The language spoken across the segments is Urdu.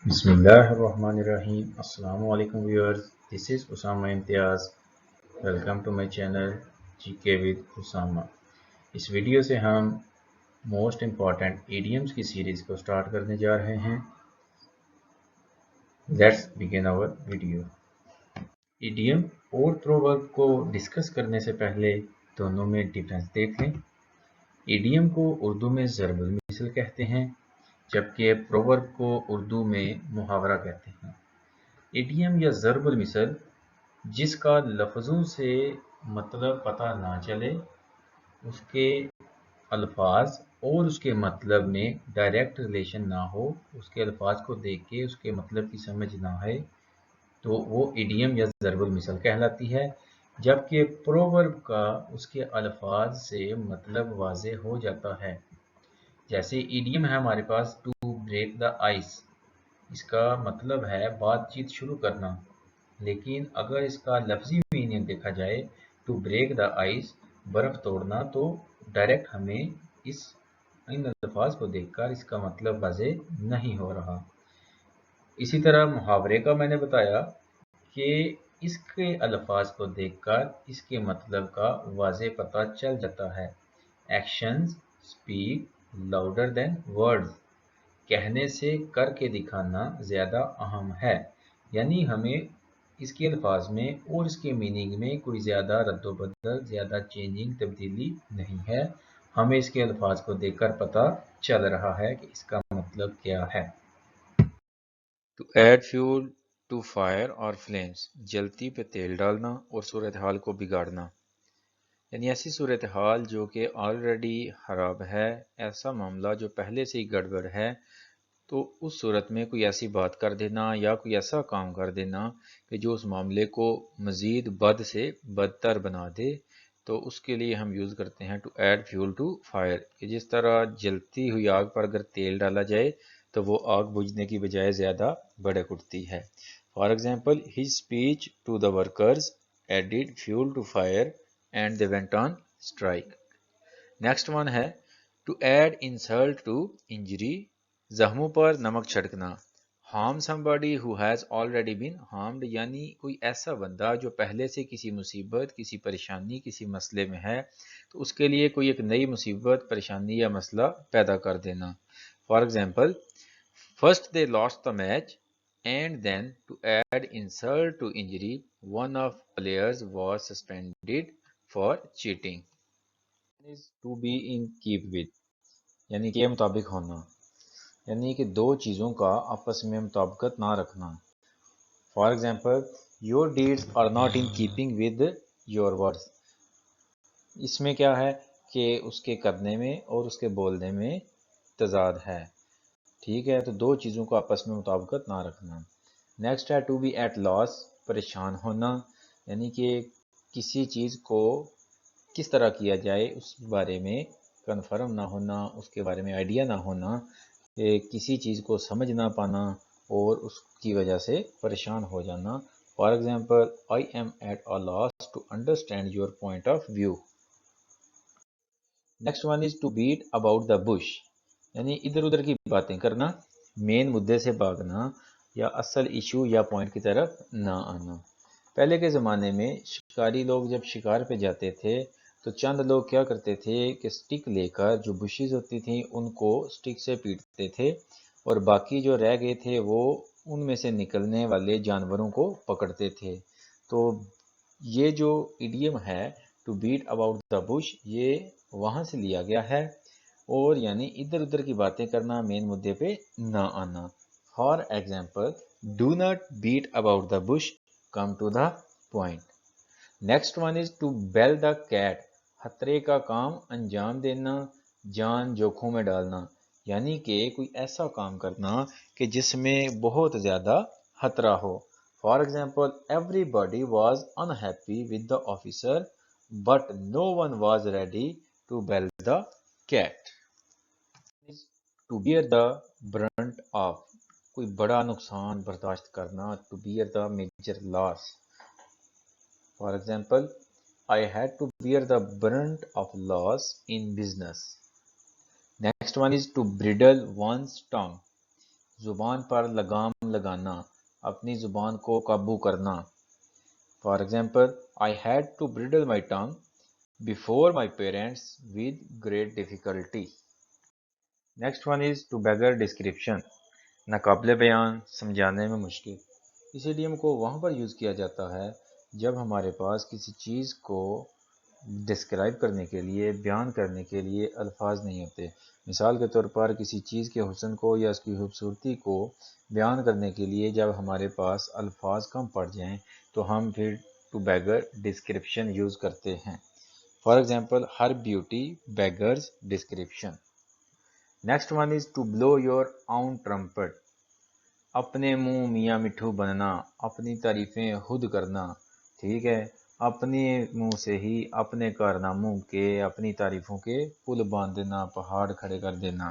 بسم اللہ الرحمن الرحیم. السلام علیکم viewers. This is Osama Imtiaz. Welcome to my channel G K with Osama. اس ویڈیو سے ہم موسٹ امپورٹنٹ ایڈیمز کی سیریز کو سٹارٹ کرنے جا رہے ہیں. Let's begin our video. Idiom اور پروورب کو ڈسکس کرنے سے پہلے دونوں میں ڈفرینس دیکھ لیں. ایڈیم کو اردو میں ضرب المثل کہتے ہیں جبکہ پروورب کو اردو میں محاورہ کہتے ہیں. ایڈیم یا ضرب المثل جس کا لفظوں سے مطلب پتہ نہ چلے، اس کے الفاظ اور اس کے مطلب میں ڈائریکٹ ریلیشن نہ ہو، اس کے الفاظ کو دیکھ کے اس کے مطلب کی سمجھ نہ آئے، تو وہ ایڈیم یا ضرب المثل کہلاتی ہے. جبکہ پروورب کا اس کے الفاظ سے مطلب واضح ہو جاتا ہے. جیسے ایڈیم ہے ہمارے پاس ٹو بریک دا آئس، اس کا مطلب ہے بات چیت شروع کرنا. لیکن اگر اس کا لفظی میننگ دیکھا جائے ٹو بریک دا آئس برف توڑنا، تو ڈائریکٹ ہمیں ان الفاظ کو دیکھ کر اس کا مطلب واضح نہیں ہو رہا. اسی طرح محاورے کا میں نے بتایا کہ اس کے الفاظ کو دیکھ کر اس کے مطلب کا واضح پتہ چل جاتا ہے. Actions speak louder than words, کہنے سے کر کے دکھانا زیادہ اہم ہے. یعنی ہمیں اس کے الفاظ میں اور اس کے میننگ میں کوئی زیادہ رد و بدل، زیادہ چینجنگ تبدیلی نہیں ہے. ہمیں اس کے الفاظ کو دیکھ کر پتہ چل رہا ہے کہ اس کا مطلب کیا ہے. To add fuel to fire or flames، جلتی پہ تیل ڈالنا اور صورتحال کو بگاڑنا. یعنی ایسی صورتحال جو کہ آلریڈی خراب ہے، ایسا معاملہ جو پہلے سے ہی گڑبڑ ہے، تو اس صورت میں کوئی ایسی بات کر دینا یا کوئی ایسا کام کر دینا کہ جو اس معاملے کو مزید بد سے بدتر بنا دے. تو اس کے لیے ہم یوز کرتے ہیں to add fuel to fire, کہ جس طرح جلتی ہوئی آگ پر اگر تیل ڈالا جائے تو وہ آگ بجھنے کی بجائے زیادہ بھڑک اٹھتی ہے. For example his speech to the workers added fuel to fire and they went on strike. Next one ہے to add insult to injury, زخموں پر نمک چھڑکنا. Harm somebody who has already been harmed، یعنی کوئی ایسا بندہ جو پہلے سے کسی مصیبت، کسی پریشانی، کسی مسئلے میں ہے، تو اس کے لیے کوئی ایک نئی مصیبت، پریشانی یا مسئلہ پیدا کر دینا. For example first they lost the match and then to add insult to injury one of players was suspended for cheating. To be in keep with, یعنی کہ مطابق ہونا، یعنی کہ دو چیزوں کا آپس میں مطابقت نہ رکھنا. For example your deeds are not in keeping with your words. اس میں کیا ہے کہ اس کے کرنے میں اور اس کے بولنے میں تضاد ہے. ٹھیک ہے، تو دو چیزوں کو آپس میں مطابقت نہ رکھنا. نیکسٹ ہے ٹو بی ایٹ لاس، پریشان ہونا، یعنی کہ کسی چیز کو کس طرح کیا جائے اس بارے میں کنفرم نہ ہونا، اس کے بارے میں آئیڈیا نہ ہونا، کسی چیز کو سمجھ نہ پانا اور اس کی وجہ سے پریشان ہو جانا. For example I am at a loss to understand your point of view. Next one is to beat about the bush, یعنی ادھر ادھر کی باتیں کرنا، مین مدعے سے بھاگنا یا اصل ایشو یا پوائنٹ کی طرف نہ آنا. پہلے کے زمانے میں شکاری لوگ جب شکار پہ جاتے تھے تو چند لوگ کیا کرتے تھے کہ سٹک لے کر جو بشیز ہوتی تھیں ان کو سٹک سے پیٹتے تھے، اور باقی جو رہ گئے تھے وہ ان میں سے نکلنے والے جانوروں کو پکڑتے تھے. تو یہ جو ایڈیم ہے to beat about the bush, یہ وہاں سے لیا گیا ہے، اور یعنی ادھر ادھر کی باتیں کرنا، مین مدعے پہ نہ آنا. For example do not beat about the bush, come to the point. Next one is to bell the cat, خطرے کا کام انجام دینا، جان جوکھوں میں ڈالنا، یعنی کہ کوئی ایسا کام کرنا کہ جس میں بہت زیادہ خطرہ ہو. For example everybody was unhappy with the officer but no one was ready to bell the cat. To bear the brunt of, کوئی بڑا نقصان برداشت کرنا، to bear the major loss. For example, I had to bear the brunt of loss in business. Next one is to bridle one's tongue. زبان پر لگام لگانا، اپنی زبان کو قابو کرنا. For example, I had to bridle my tongue before my parents with great difficulty. Next one is to beggar description. ناقابل بیان، سمجھانے میں مشکل. اس ایڈیم کو وہاں پر یوز کیا جاتا ہے جب ہمارے پاس کسی چیز کو ڈسکرائب کرنے کے لیے، بیان کرنے کے لیے الفاظ نہیں ہوتے. مثال کے طور پر کسی چیز کے حسن کو یا اس کی خوبصورتی کو بیان کرنے کے لیے جب ہمارے پاس الفاظ کم پڑ جائیں تو ہم پھر ٹو بیگر ڈسکرپشن یوز کرتے ہیں. For example, her beauty beggars description. Next one is to blow your own trumpet. اپنے منہ میاں مٹھو بننا، اپنی تعریفیں خود کرنا. ٹھیک ہے، اپنے منہ سے ہی اپنے کارناموں کے، اپنی تعریفوں کے پل باندھ دینا، پہاڑ کھڑے کر دینا.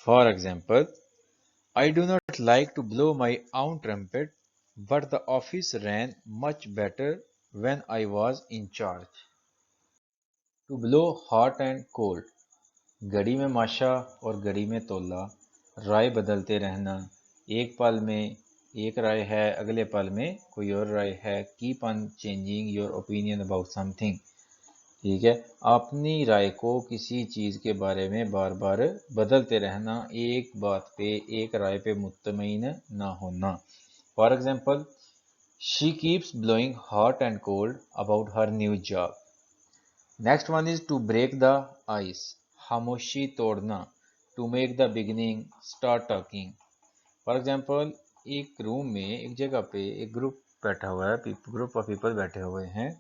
For example, I do not like to blow my own trumpet, but the office ran much better when I was in charge. To blow hot and cold. گھڑی میں ماشا اور گھڑی میں تولا، رائے بدلتے رہنا. ایک پل میں ایک رائے ہے، اگلے پل میں کوئی اور رائے ہے. Keep on changing your opinion about something. ٹھیک ہے، اپنی رائے کو کسی چیز کے بارے میں بار بار بدلتے رہنا، ایک بات پہ، ایک رائے پہ مطمئن نہ ہونا. For example, she keeps blowing hot and cold about her new job. Next one is to break the ice. خاموشی توڑنا. To make the beginning, start talking. For example, ایک روم میں، ایک جگہ پہ ایک گروپ بیٹھا ہوا ہے، گروپ آف پیپل بیٹھے ہوئے ہیں،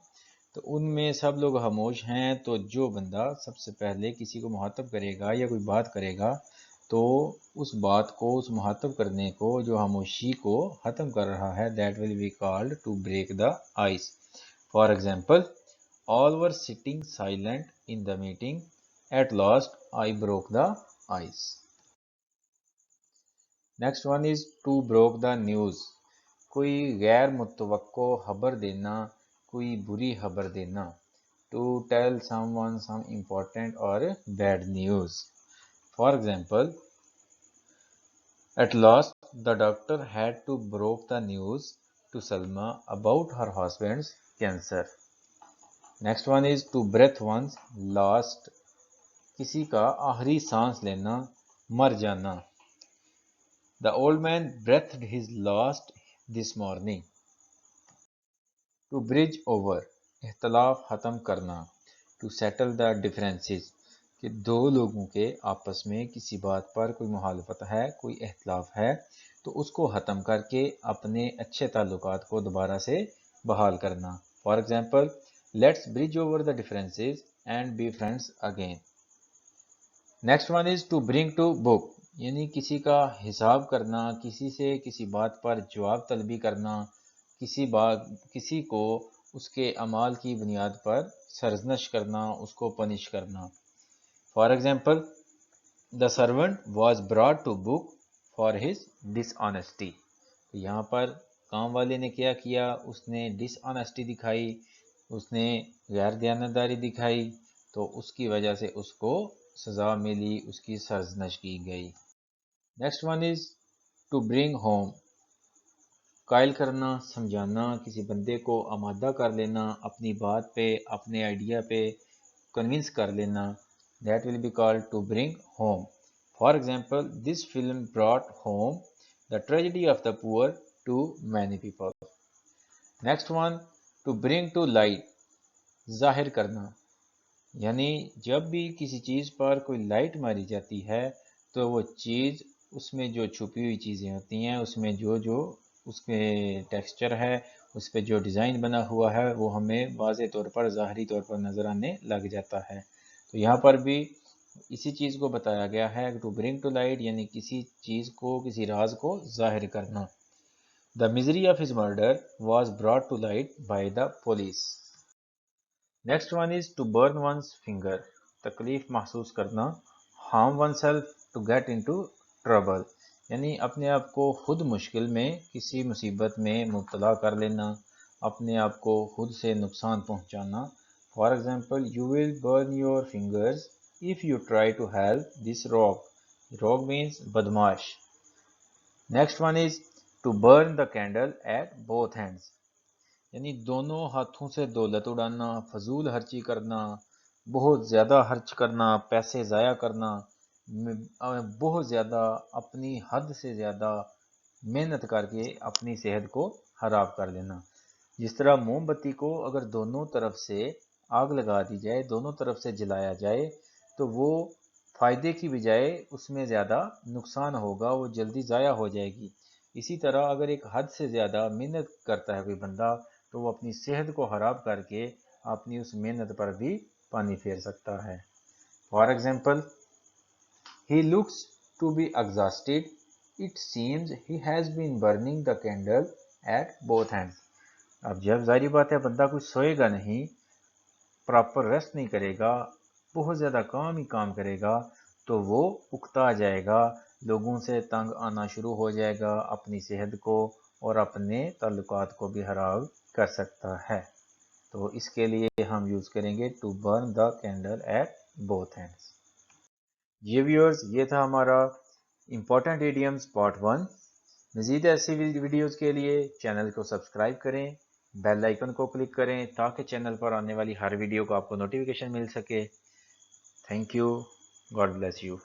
تو ان میں سب لوگ خاموش ہیں. تو جو بندہ سب سے پہلے کسی کو مخاطب کرے گا یا کوئی بات کرے گا تو اس بات کو، اس مخاطب کرنے کو، جو خاموشی کو ختم کر رہا ہے، that will be called to break the ice. For example, all were sitting silent in the meeting. At last, I broke the ice. Next one is to broke the news. کوئی غیر متوقع خبر دینا، کوئی بری خبر دینا. To tell someone some important or bad news. For example, at last the doctor had to broke the news to Salma about her husband's cancer. Next one is to breath one's last. کسی کا آخری سانس لینا، مر جانا. The old man breathed his last this morning. To bridge over. اختلاف ختم کرنا. To settle the differences. کہ دو لوگوں کے آپس میں کسی بات پر کوئی مخالفت ہے، کوئی اختلاف ہے، تو اس کو ختم کر کے اپنے اچھے تعلقات کو دوبارہ سے بحال کرنا. For example, let's bridge over the differences and be friends again. Next one is to bring to book. یعنی کسی کا حساب کرنا، کسی سے کسی بات پر جواب طلبی کرنا، کسی کو اس کے اعمال کی بنیاد پر سرزنش کرنا، اس کو پنش کرنا. For example, the servant was brought to book for his dishonesty. تو یہاں پر کام والے نے کیا کیا؟ اس نے ڈس آنیسٹی دکھائی، اس نے غیر دیانتداری دکھائی، تو اس کی وجہ سے اس کو سزا ملی، اس کی سرزنش کی گئی. Next one is to bring home. قائل کرنا، سمجھانا، کسی بندے کو آمادہ کر لینا، اپنی بات پہ، اپنے آئیڈیا پہ کنونس کر لینا. That will be called to bring home. For example, this film brought home the tragedy of the poor to many people. Next one, to bring to light. ظاہر کرنا. یعنی جب بھی کسی چیز پر کوئی لائٹ ماری جاتی ہے تو وہ چیز، اس میں جو چھپی ہوئی چیزیں ہوتی ہیں، اس میں جو اس کے ٹیکسچر ہے، اس پہ جو ڈیزائن بنا ہوا ہے، وہ ہمیں واضح طور پر، ظاہری طور پر نظر آنے لگ جاتا ہے. تو یہاں پر بھی اسی چیز کو بتایا گیا ہے ٹو برنگ ٹو لائٹ، یعنی کسی چیز کو، کسی راز کو ظاہر کرنا. دا misery of his murder was brought to light by the police. Next one is to burn one's finger. تکلیف محسوس کرنا. harm oneself to get into trouble. یعنی اپنے آپ کو خود مشکل میں، کسی مصیبت میں مبتلا کر لینا، اپنے آپ کو خود سے نقصان پہنچانا. For example, you will burn your fingers if you try to help this rogue. Rogue means بدماش. Next one is to burn the candle at both hands, یعنی دونوں ہاتھوں سے دولت اڑانا، فضول خرچی کرنا، بہت زیادہ خرچ کرنا، پیسے ضائع کرنا، بہت زیادہ اپنی حد سے زیادہ محنت کر کے اپنی صحت کو خراب کر لینا۔ جس طرح موم بتی کو اگر دونوں طرف سے آگ لگا دی جائے، دونوں طرف سے جلایا جائے تو وہ فائدے کی بجائے اس میں زیادہ نقصان ہوگا، وہ جلدی ضائع ہو جائے گی۔ اسی طرح اگر ایک حد سے زیادہ محنت کرتا ہے کوئی بندہ تو وہ اپنی صحت کو خراب کر کے اپنی اس محنت پر بھی پانی پھیر سکتا ہے۔ For example, he looks to be exhausted. It seems he has been burning the candle at both hands. اب جب ظاہری بات ہے بندہ کوئی سوئے گا نہیں، پراپر ریسٹ نہیں کرے گا، بہت زیادہ کام ہی کام کرے گا تو وہ اکتا جائے گا، لوگوں سے تنگ آنا شروع ہو جائے گا، اپنی صحت کو اور اپنے تعلقات کو بھی خراب کر سکتا ہے۔ تو اس کے لیے ہم یوز کریں گے to burn the candle at both hands. یہ ویورز، یہ تھا ہمارا امپورٹنٹ ایڈیمز پارٹ 1۔ مزید ایسی ویڈیوز کے لیے چینل کو سبسکرائب کریں، بیل آئیکن کو کلک کریں تاکہ چینل پر آنے والی ہر ویڈیو کو آپ کو نوٹیفیکیشن مل سکے۔ Thank you, God bless you.